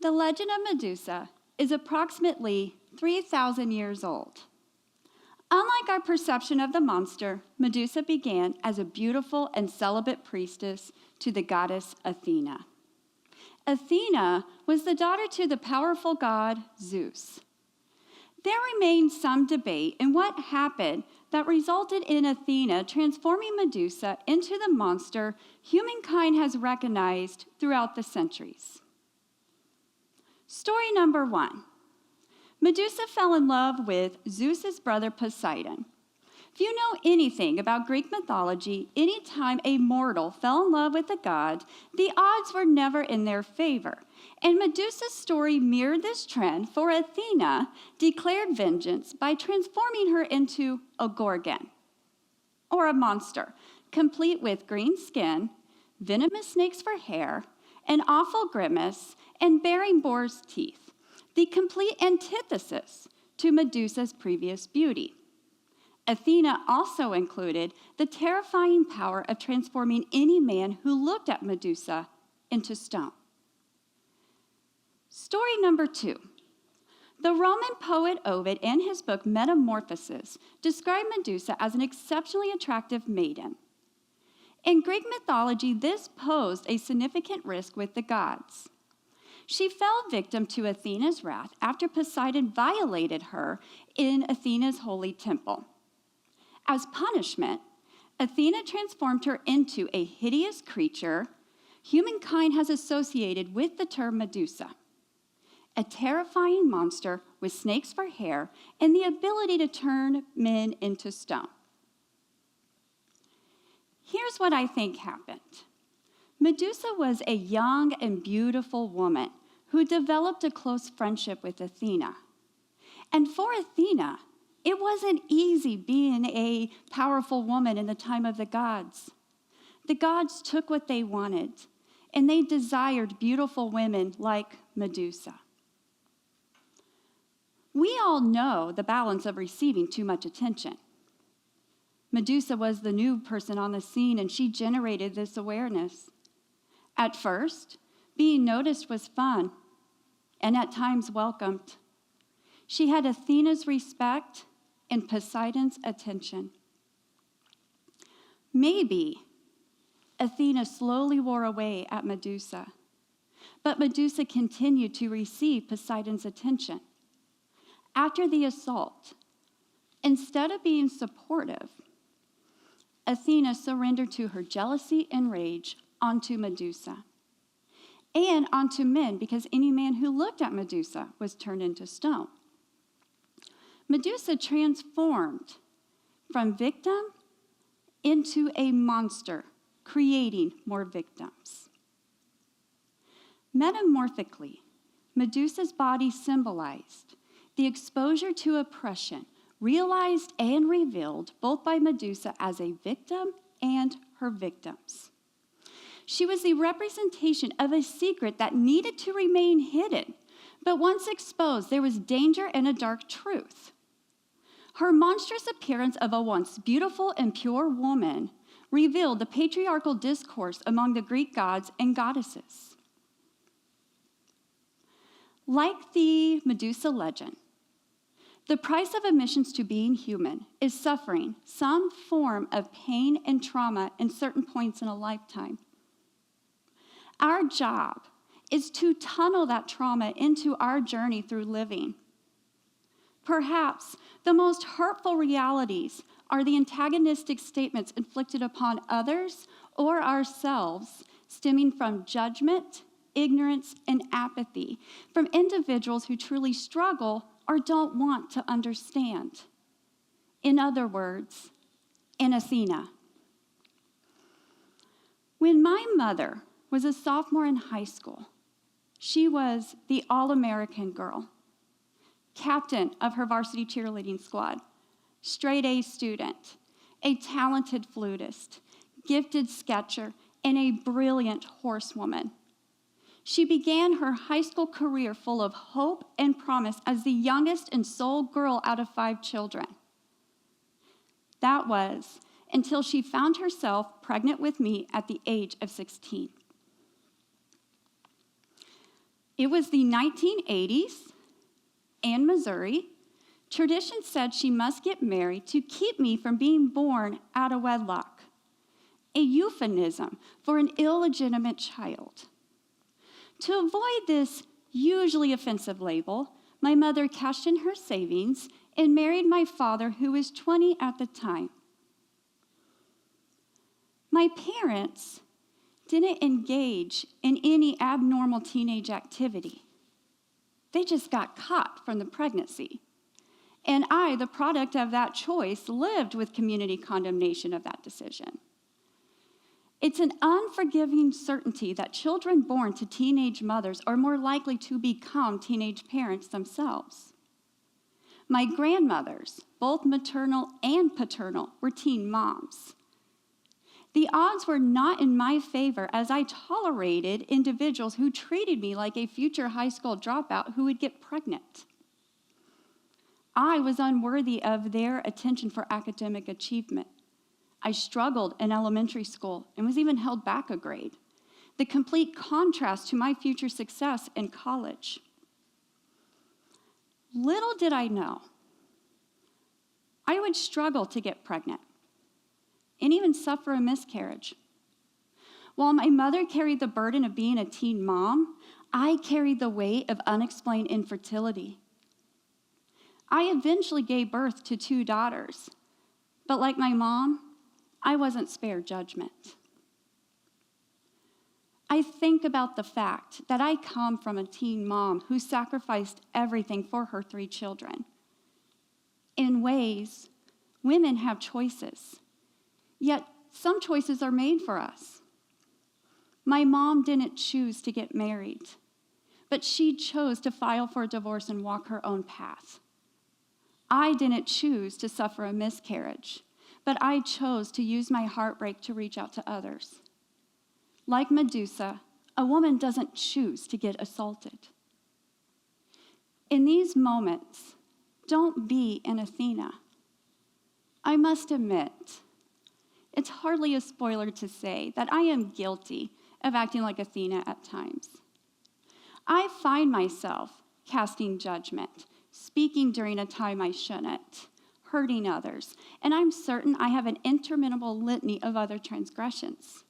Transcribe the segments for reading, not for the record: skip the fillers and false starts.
The legend of Medusa is approximately 3,000 years old. Unlike our perception of the monster, Medusa began as a beautiful and celibate priestess to the goddess Athena. Athena was the daughter to the powerful god Zeus. There remains some debate in what happened that resulted in Athena transforming Medusa into the monster humankind has recognized throughout the centuries. Story number 1. Medusa fell in love with Zeus's brother Poseidon. If you know anything about Greek mythology, anytime a mortal fell in love with a god, the odds were never in their favor. And Medusa's story mirrored this trend, for Athena declared vengeance by transforming her into a gorgon, or a monster, complete with green skin, venomous snakes for hair, an awful grimace, and bearing boar's teeth, the complete antithesis to Medusa's previous beauty. Athena also included the terrifying power of transforming any man who looked at Medusa into stone. Story number 2. The Roman poet Ovid, in his book Metamorphoses, described Medusa as an exceptionally attractive maiden. In Greek mythology, this posed a significant risk with the gods. She fell victim to Athena's wrath after Poseidon violated her in Athena's holy temple. As punishment, Athena transformed her into a hideous creature humankind has associated with the term Medusa, a terrifying monster with snakes for hair and the ability to turn men into stone. Here's what I think happened. Medusa was a young and beautiful woman who developed a close friendship with Athena. And for Athena, it wasn't easy being a powerful woman in the time of the gods. The gods took what they wanted, and they desired beautiful women like Medusa. We all know the balance of receiving too much attention. Medusa was the new person on the scene, and she generated this awareness. At first, being noticed was fun, and at times welcomed. She had Athena's respect and Poseidon's attention. Maybe Athena slowly wore away at Medusa, but Medusa continued to receive Poseidon's attention. After the assault, instead of being supportive, Athena surrendered to her jealousy and rage onto Medusa, and onto men, because any man who looked at Medusa was turned into stone. Medusa transformed from victim into a monster, creating more victims. Metamorphically, Medusa's body symbolized the exposure to oppression, realized and revealed both by Medusa as a victim and her victims. She was the representation of a secret that needed to remain hidden, but once exposed, there was danger and a dark truth. Her monstrous appearance of a once beautiful and pure woman revealed the patriarchal discourse among the Greek gods and goddesses. Like the Medusa legend, the price of admissions to being human is suffering some form of pain and trauma in certain points in a lifetime. Our job is to tunnel that trauma into our journey through living. Perhaps the most hurtful realities are the antagonistic statements inflicted upon others or ourselves, stemming from judgment, ignorance, and apathy from individuals who truly struggle or don't want to understand. In other words, in Athena. When my mother was a sophomore in high school, she was the all-American girl, captain of her varsity cheerleading squad, straight A student, a talented flutist, gifted sketcher, and a brilliant horsewoman. She began her high school career full of hope and promise as the youngest and sole girl out of 5 children. That was until she found herself pregnant with me at the age of 16. It was the 1980s, and Missouri. Tradition said she must get married to keep me from being born out of wedlock, a euphemism for an illegitimate child. To avoid this usually offensive label, my mother cashed in her savings and married my father, who was 20 at the time. My parents didn't engage in any abnormal teenage activity. They just got caught from the pregnancy. And I, the product of that choice, lived with community condemnation of that decision. It's an unforgiving certainty that children born to teenage mothers are more likely to become teenage parents themselves. My grandmothers, both maternal and paternal, were teen moms. The odds were not in my favor as I tolerated individuals who treated me like a future high school dropout who would get pregnant. I was unworthy of their attention for academic achievement. I struggled in elementary school and was even held back a grade, the complete contrast to my future success in college. Little did I know, I would struggle to get pregnant and even suffer a miscarriage. While my mother carried the burden of being a teen mom, I carried the weight of unexplained infertility. I eventually gave birth to 2 daughters, but like my mom, I wasn't spared judgment. I think about the fact that I come from a teen mom who sacrificed everything for her 3 children. In ways, women have choices, yet some choices are made for us. My mom didn't choose to get married, but she chose to file for a divorce and walk her own path. I didn't choose to suffer a miscarriage, but I chose to use my heartbreak to reach out to others. Like Medusa, a woman doesn't choose to get assaulted. In these moments, don't be an Athena. I must admit, it's hardly a spoiler to say that I am guilty of acting like Athena at times. I find myself casting judgment, speaking during a time I shouldn't, hurting others, and I'm certain I have an interminable litany of other transgressions.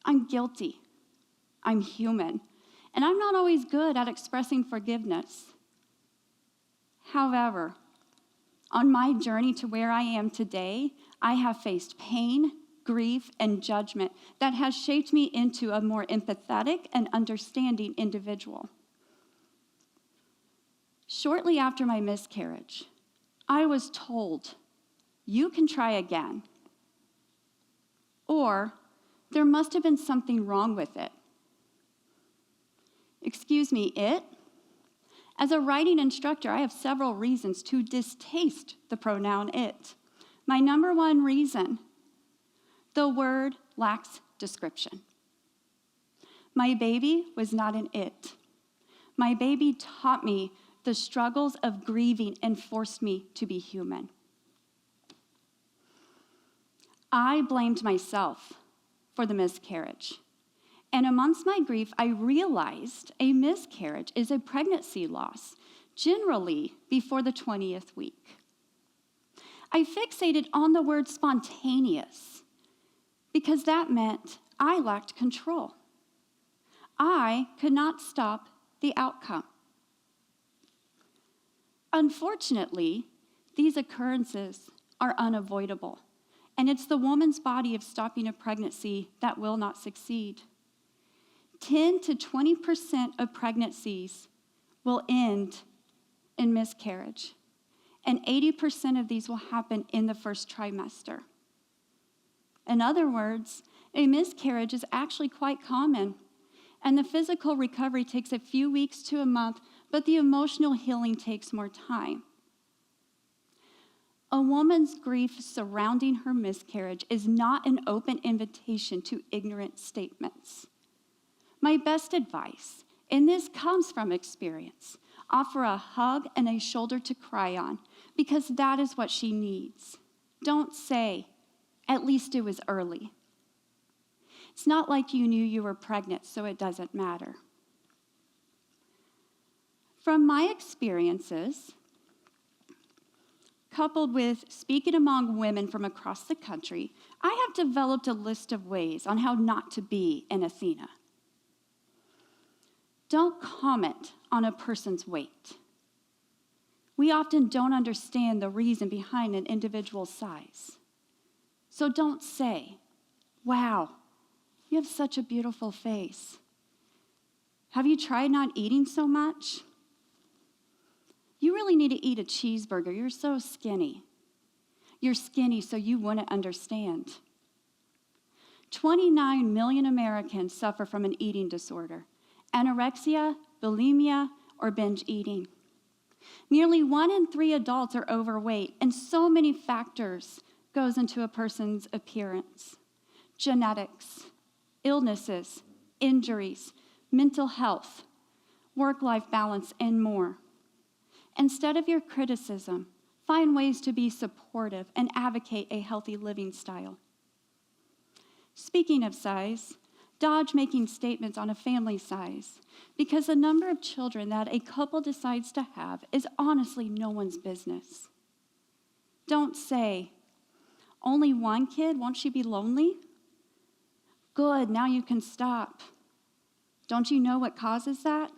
I'm guilty. I'm human, and I'm not always good at expressing forgiveness. However, on my journey to where I am today, I have faced pain, grief, and judgment that has shaped me into a more empathetic and understanding individual. Shortly after my miscarriage, I was told, "You can try again," or "There must have been something wrong with it." Excuse me, it? As a writing instructor, I have several reasons to distaste the pronoun it. My number 1 reason, the word lacks description. My baby was not an it. My baby taught me the struggles of grieving and forced me to be human. I blamed myself for the miscarriage. And amongst my grief, I realized a miscarriage is a pregnancy loss, generally before the 20th week. I fixated on the word spontaneous because that meant I lacked control. I could not stop the outcome. Unfortunately, these occurrences are unavoidable, and it's the woman's body of stopping a pregnancy that will not succeed. 10 to 20% of pregnancies will end in miscarriage, and 80% of these will happen in the first trimester. In other words, a miscarriage is actually quite common, and the physical recovery takes a few weeks to a month, but the emotional healing takes more time. A woman's grief surrounding her miscarriage is not an open invitation to ignorant statements. My best advice, and this comes from experience, offer a hug and a shoulder to cry on, because that is what she needs. Don't say, "At least it was early." It's not like you knew you were pregnant, so it doesn't matter. From my experiences, coupled with speaking among women from across the country, I have developed a list of ways on how not to be an Athena. Don't comment on a person's weight. We often don't understand the reason behind an individual's size. So don't say, "Wow, you have such a beautiful face. Have you tried not eating so much? You really need to eat a cheeseburger. You're so skinny. You're skinny so you wouldn't understand." 29 million Americans suffer from an eating disorder: anorexia, bulimia, or binge eating. Nearly 1 in 3 adults are overweight, and so many factors goes into a person's appearance: genetics, illnesses, injuries, mental health, work-life balance, and more. Instead of your criticism, find ways to be supportive and advocate a healthy living style. Speaking of size, dodge making statements on a family size, because the number of children that a couple decides to have is honestly no one's business. Don't say, "Only one kid, won't she be lonely?" "Good, now you can stop. Don't you know what causes that?"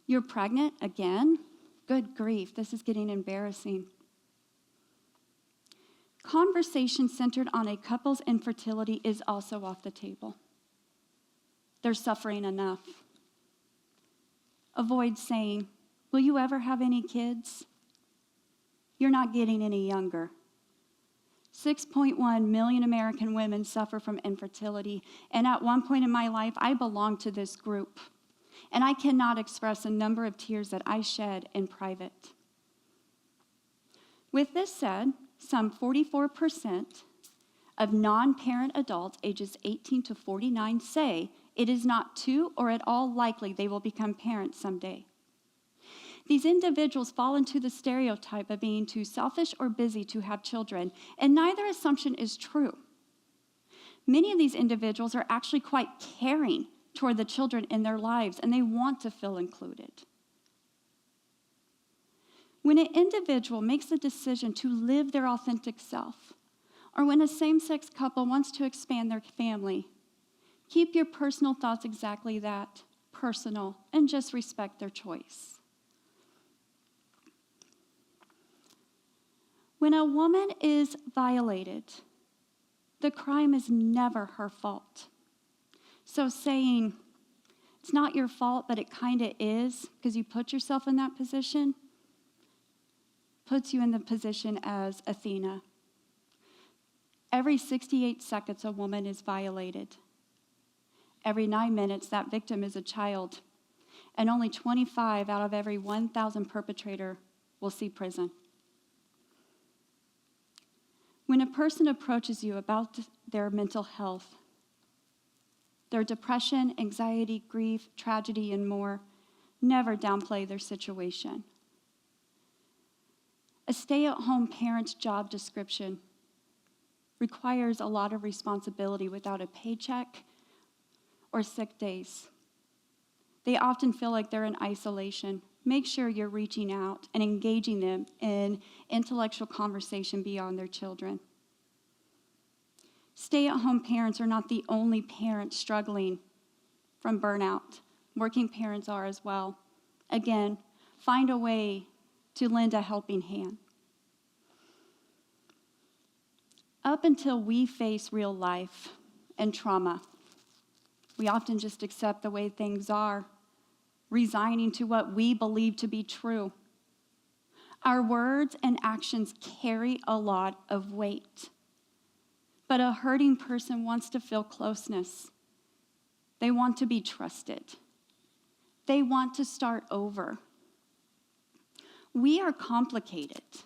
"You're pregnant again? Good grief, this is getting embarrassing." Conversation centered on a couple's infertility is also off the table. They're suffering enough. Avoid saying, "Will you ever have any kids?" You're not getting any younger. 6.1 million American women suffer from infertility, and at one point in my life, I belonged to this group. And I cannot express the number of tears that I shed in private. With this said, some 44% of non-parent adults ages 18 to 49 say it is not too or at all likely they will become parents someday. These individuals fall into the stereotype of being too selfish or busy to have children, and neither assumption is true. Many of these individuals are actually quite caring toward the children in their lives, and they want to feel included. When an individual makes the decision to live their authentic self, or when a same-sex couple wants to expand their family, keep your personal thoughts exactly that, personal, and just respect their choice. When a woman is violated, the crime is never her fault. So saying, "It's not your fault, but it kind of is because you put yourself in that position," puts you in the position as Athena. Every 68 seconds, a woman is violated. Every 9 minutes, that victim is a child. And only 25 out of every 1,000 perpetrator will see prison. When a person approaches you about their mental health, their depression, anxiety, grief, tragedy, and more, never downplay their situation. A stay-at-home parent's job description requires a lot of responsibility without a paycheck or sick days. They often feel like they're in isolation. Make sure you're reaching out and engaging them in intellectual conversation beyond their children. Stay-at-home parents are not the only parents struggling from burnout. Working parents are as well. Again, find a way to lend a helping hand. Up until we face real life and trauma, we often just accept the way things are, resigning to what we believe to be true. Our words and actions carry a lot of weight. But a hurting person wants to feel closeness. They want to be trusted. They want to start over. We are complicated,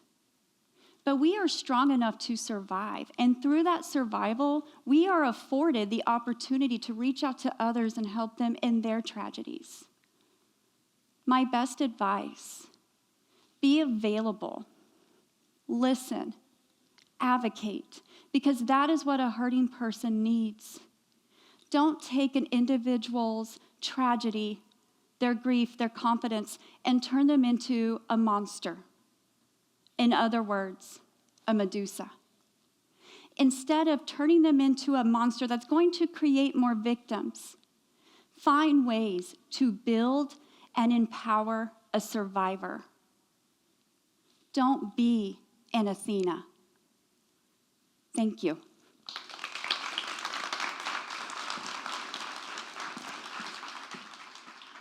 but we are strong enough to survive. And through that survival, we are afforded the opportunity to reach out to others and help them in their tragedies. My best advice: be available, listen, advocate, because that is what a hurting person needs. Don't take an individual's tragedy their grief, their confidence, and turn them into a monster. In other words, a Medusa. Instead of turning them into a monster that's going to create more victims, find ways to build and empower a survivor. Don't be an Athena. Thank you.